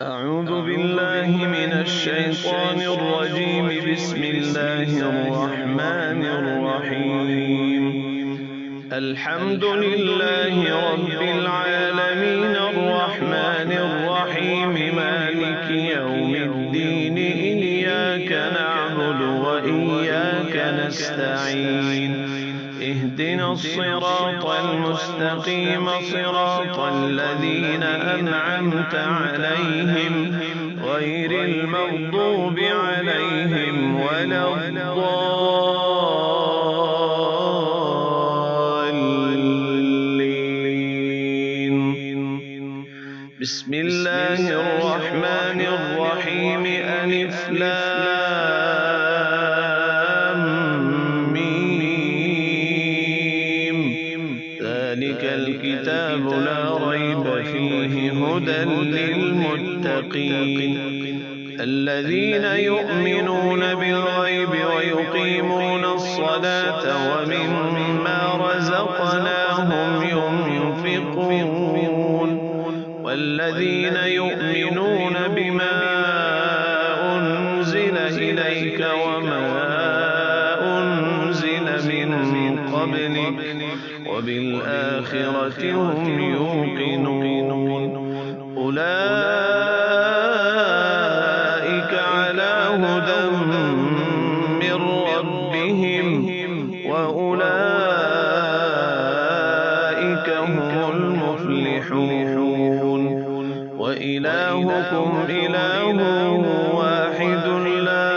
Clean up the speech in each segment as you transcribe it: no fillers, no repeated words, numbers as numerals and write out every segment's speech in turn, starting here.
أعوذ بالله من الشيطان الرجيم. بسم الله الرحمن الرحيم. الحمد لله رب العالمين الرحمن الرحيم مالك يوم الدين. إياك نعبد وإياك نستعين. اهدنا الصراط المستقيم صراط الذين أنعمت عليهم غير المغضوب عليهم ولا الضالين. بسم الله الرحمن الرحيم. ألف لام ميم. ذلك الكتاب لا ريب فيه هدى للمتقين الذين يؤمنون بالغيب ويقيمون الصلاة ومما رزقناهم ينفقون والذين يؤمنون بما أنزل إليك وما أنزل من قبلك وبالآخرة هم يوقنون. أولئك على هدى من ربهم وأولئك هم المفلحون. وإلهكم إله واحد لا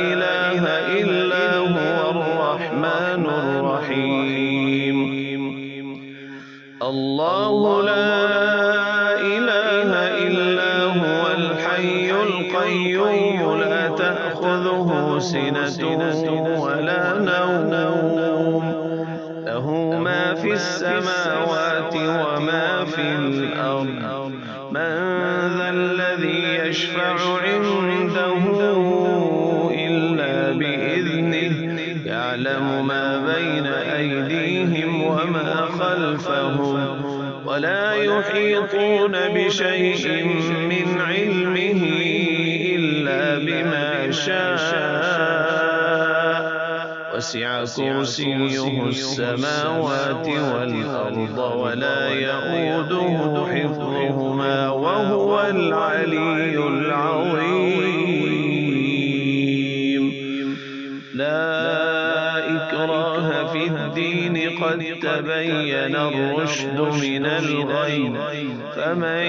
إله إلا هو الرحمن الرحيم. الله لا إله إلا هو الحي القيوم لا تأخذه سنة ولا نوم له ما في السماوات وما في الأرض. من ذا الذي يشفع عنده إلا بإذنه يعلم ما بين أيديهم وما خلفهم ولا يحيطون بشيء من علمه إلا بما شاء. وسع كرسيه السماوات والأرض ولا يئوده حفظهما وهو العلي العظيم. لا إكراه في الدين قد تبين الرشد من الغي. فمن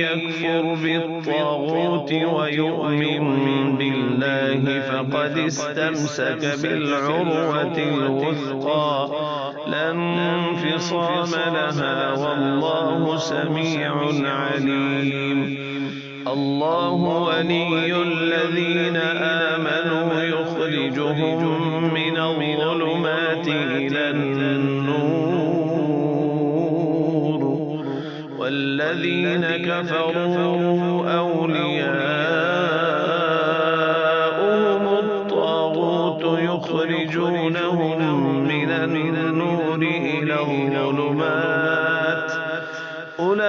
يكفر بالطاغوت ويؤمن بالله فقد استمسك بالعروة الوثقى لا انفصام لها والله سميع عليم. الله ولي الذين آمنوا يخرجهم من الظلمات إلى النور والذين كفروا أولياؤهم الطاغوت يخرجونهم من النور إلى الظلمات. أولئك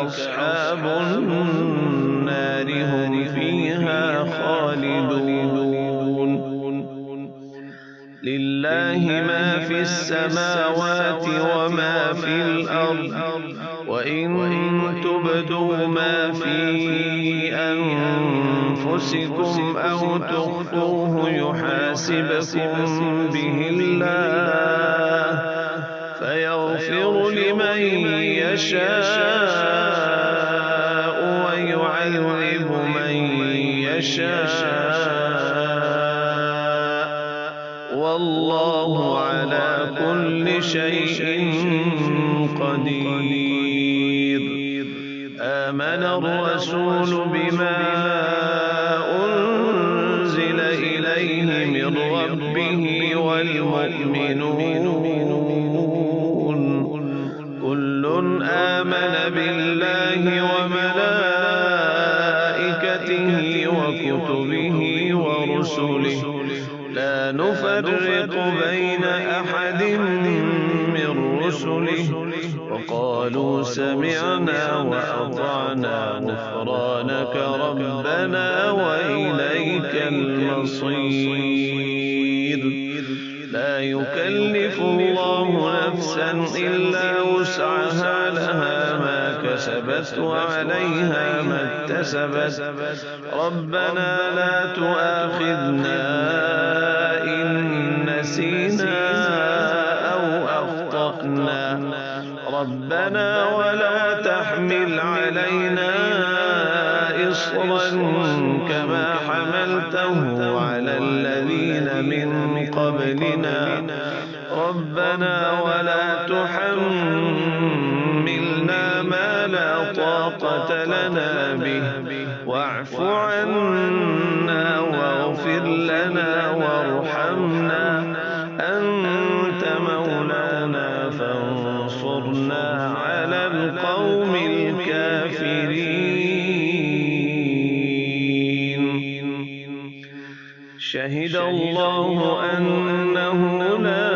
أصحاب النار هم فيها خالدون. لله ما في السماوات وما في الأرض. وإن تبدوا ما في أنفسكم أو تخفوه يحاسبكم به الله فيغفر لمن يشاء ويعذب من يشاء والله على كل شيء قدير. آمن الرسول بما أنزل إليه من ربه والمؤمنون كل آمن بالله وملائكته وكتبه ورسله لا نفرق بين أحد من رسله وقالوا سمعنا وأطعنا غفرانك ربنا وإليك المصير. لا يكلف الله نفسا إلا وسعها، لها ما كسبت وعليها ما اكتسبت. ربنا لا تؤاخذنا إن نسينا أو أخطأنا، ربنا ولا تحمل علينا إصرا كما حملته على الذين من قبلنا، ربنا ولا تحملنا ما لا طاقة لنا به، واعف عنا واغفر لنا وارحمنا، أنت مولانا فانصرنا على القوم الكافرين. شهد الله أنه لا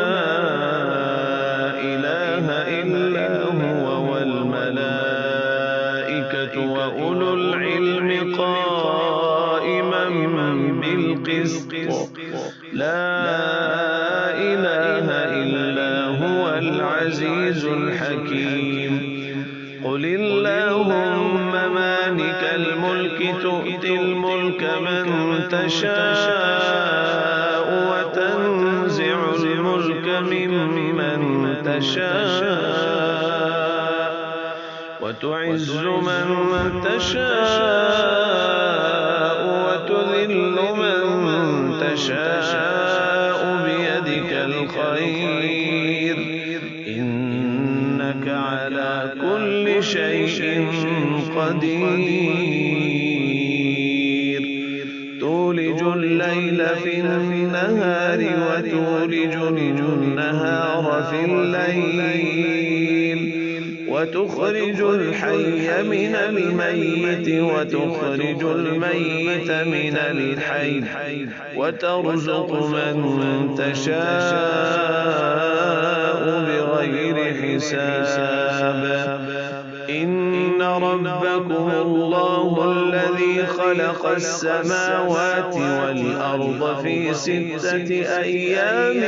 إله إلا هو والملائكة وأولو العلم قائما بالقسط، لا إله إلا هو العزيز الحكيم. قل اللهم مالك الملك تؤتي الملك من تشاء وتنزع الملك ممن تشاء وتعز من تشاء وتذل من تشاء بيدك الخير، إنك على كل شيء قدير. تولج الليل في النهار وتولج النهار في الليل، وتخرج الحي من الميت وتخرج الميت من الحي، وترزق من تشاء بغير حساب. إن ربكم الله الذي خلق السماوات والأرض في 6 أيام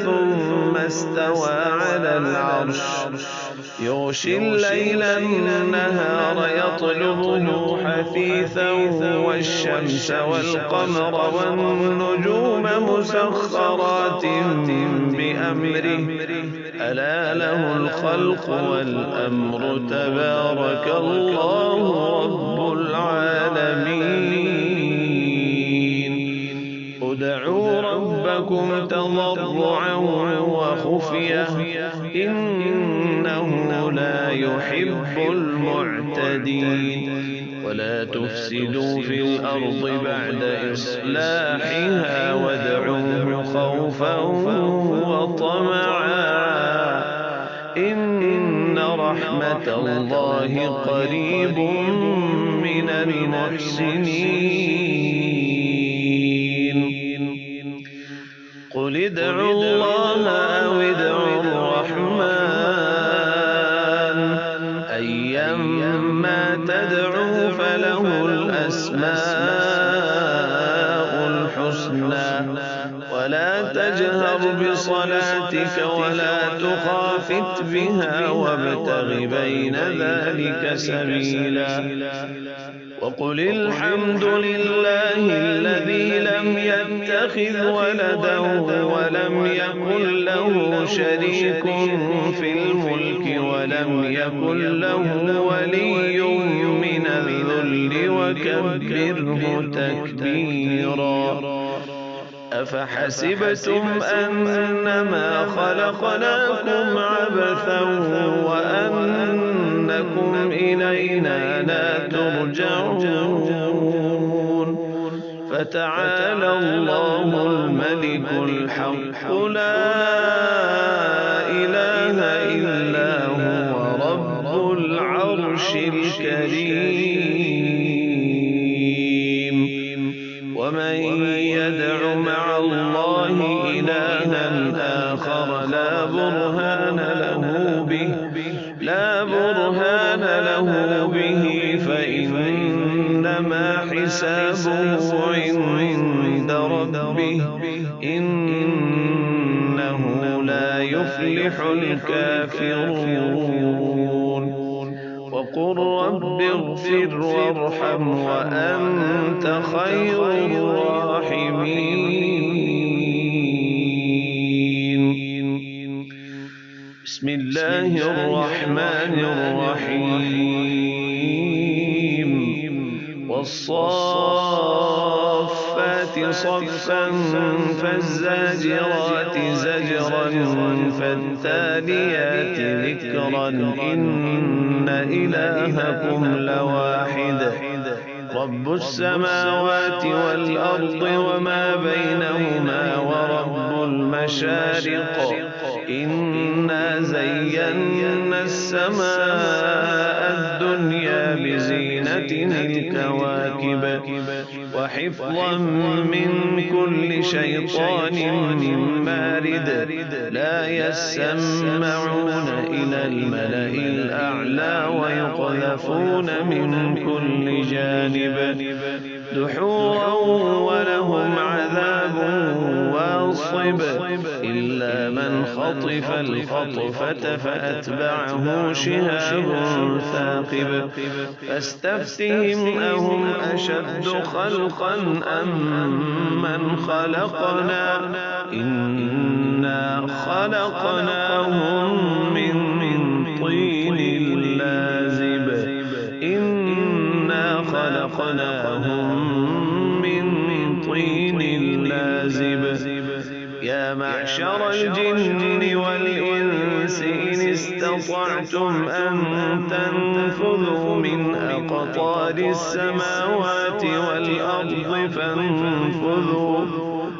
ثم استوى على العرش، يغشي الليل النهار يطلبه حثيثا، والشمس والقمر والنجوم مسخرات بأمره، ألا له الخلق والأمر، تبارك الله رب العالمين. ادعوا ربكم تضرعا وخفية، إنه لا يحب المعتدين. ولا تفسدوا في الأرض بعد إصلاحها وادعوه خوفا وطمعا، إن رحمة الله قريب من المحسنين. قل ادعوا الله أو ادعوا الرحمن، أيما تدعوا فله الأسماء الحسنى، ولا تجهر بصلاتك ولا تخافت بها وابتغ بين ذلك سبيلا. وقل الحمد لله الذي لم يتخذ ولدا ولم يكن له شريك في الملك ولم يكن له ولي من الذل وكبره تكبيرا. أفحسبتم أنما خلقناكم عبثا وأنكم إلينا لا ترجعون، فتعالى الله الملك الحق لا إله إلا هو رب العرش الكريم. ومن يدع مع الله إلها آخر لا برهان له به حسابه عند ربه إنه لا يفلح الكافرون وقل رب اغفر وارحم وأنت خير الراحمين. بسم الله الرحمن الرحيم والصافات صفا فالزاجرات زجرا فالتاليات ذكرا إن إلهكم لواحد رب السماوات والأرض وما بينهما ورب المشارق إنا زينا السماء الدنيا بزينة الكواكب وحفظا من كل شيطان مارد لا يسمعون إلى الملأ الأعلى ويقذفون من كل جانب دحورا ولهم عذاب واصب إلا من خطف الخطفة فأتبعه شهاب ثاقب فاستفتهم أهم أشد خلقا أم من خلقنا إنا خلقناهم من طين لازب إنا خلقناهم من طين لازب يا معشر الجن والإنس إن استطعتم أن تنفذوا من أقطار السماوات والأرض فانفذوا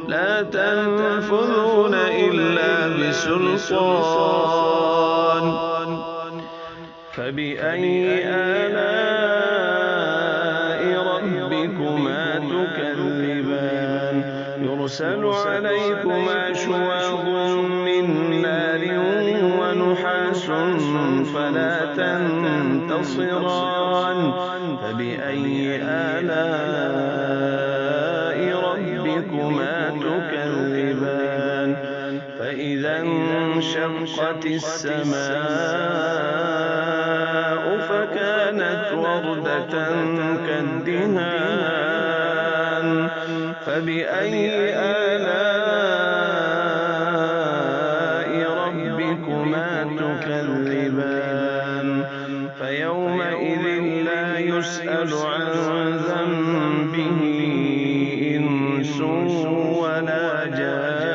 لا تنفذون إلا بسلطان فبأي آلاء ربكما تكذبان يرسل عليكما شواظ من نار ونحاس فلا تنتصران فبأي آلاء ربكما تكذبان فإذا انشقت السماء فكانت وردة كالدهان فبأي آلاء ربكما تكذبان فيومئذ لا يسأل عن ذنبه إنس ولا جان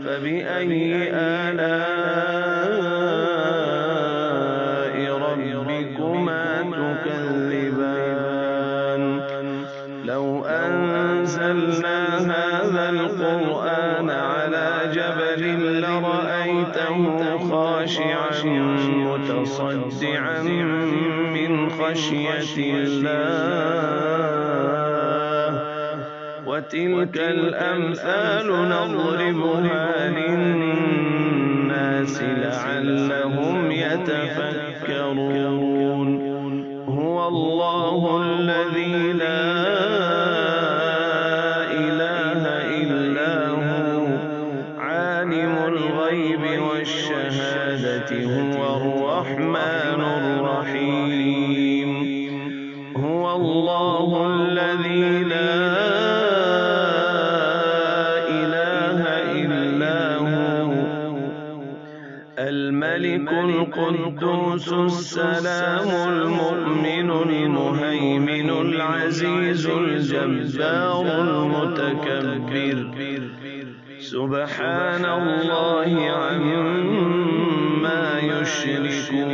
فبأي آلاء ربكما تكذبان لو أنزلنا هذا القرآن على جبل لرأيته خاشعا متصدعا من خشية الله وتلك الأمثال نضربها للناس لعلهم يتفكرون هو الله الذي لا إله إلا هو عالم الغيب والشهادة هو الرحمن الرحيم هو الله الذي لا إله إلا هو الملك القدوس السلام المؤمن المهيمن العزيز الجبار المتكبر سبحان الله عما يشركون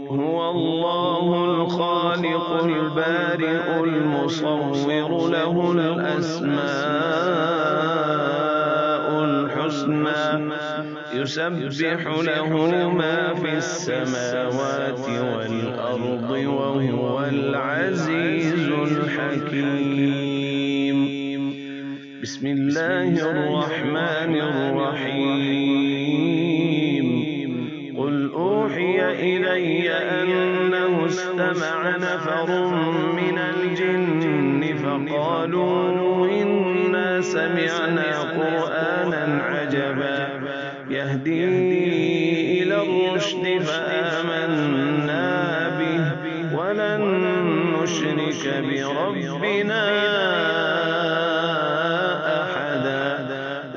هو الله الخالق البارئ المصور له الأسماء الحسنى يسبح له ما في السماوات والأرض وهو العزيز الحكيم بسم الله الرحمن الرحيم قل أوحي إلي أنه استمع نفر من الجن فقالوا إنا سمعنا قرآنا عجبا يهدي إلى الرشد فآمنا به ولن نشرك بربنا أحدا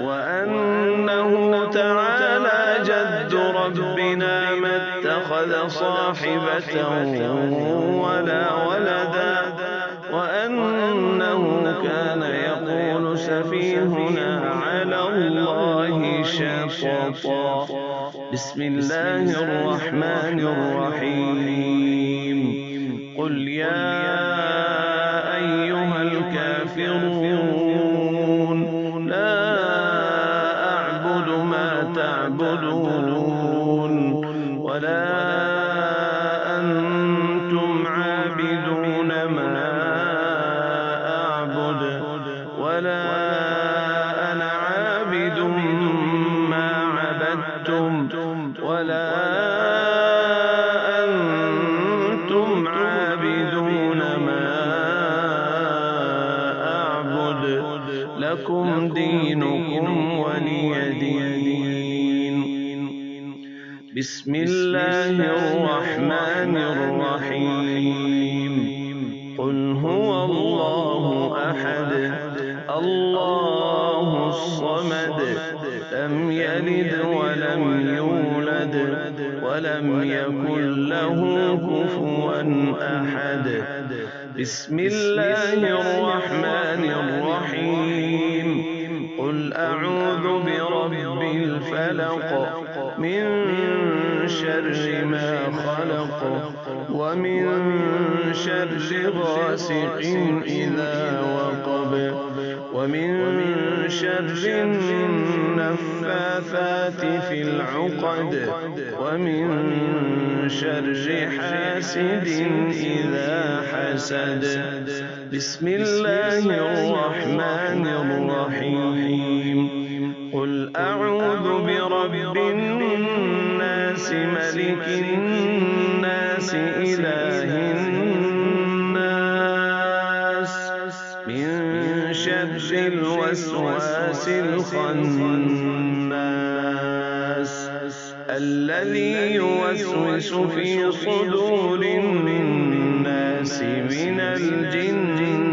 وأنه تعالى جد ربنا ما اتخذ صاحبة ولا ولدا وأنه كان يقول سفيهنا على الله شططا. بسم الله الرحمن الرحيم. قل يا أيها الكافرون لا أعبد ما تعبدون ولا أنتم عابدون ما أعبد ولا أنا عابد ما عبدتم ولا أنتم عابدون ما أعبد لكم دينكم ولي دين. بسم الله الرحمن الرحيم. قل هو الله أحد الله الصمد لم يلد ولم يولد ولم يكن له كفوا أحد. بسم الله الرحمن الرحيم. قل أعوذ برب الفلق من شر ما خلق ومن شر غاسق إذا وقب ومن شر النفاثات في العقد ومن شر حاسد إذا حسد. بسم الله الرحمن الرحيم. قل أعوذ برب الناس ملك الناس إله الناس من شر الوسواس الخناس الذي يوسوس في صدور الناس من الجنة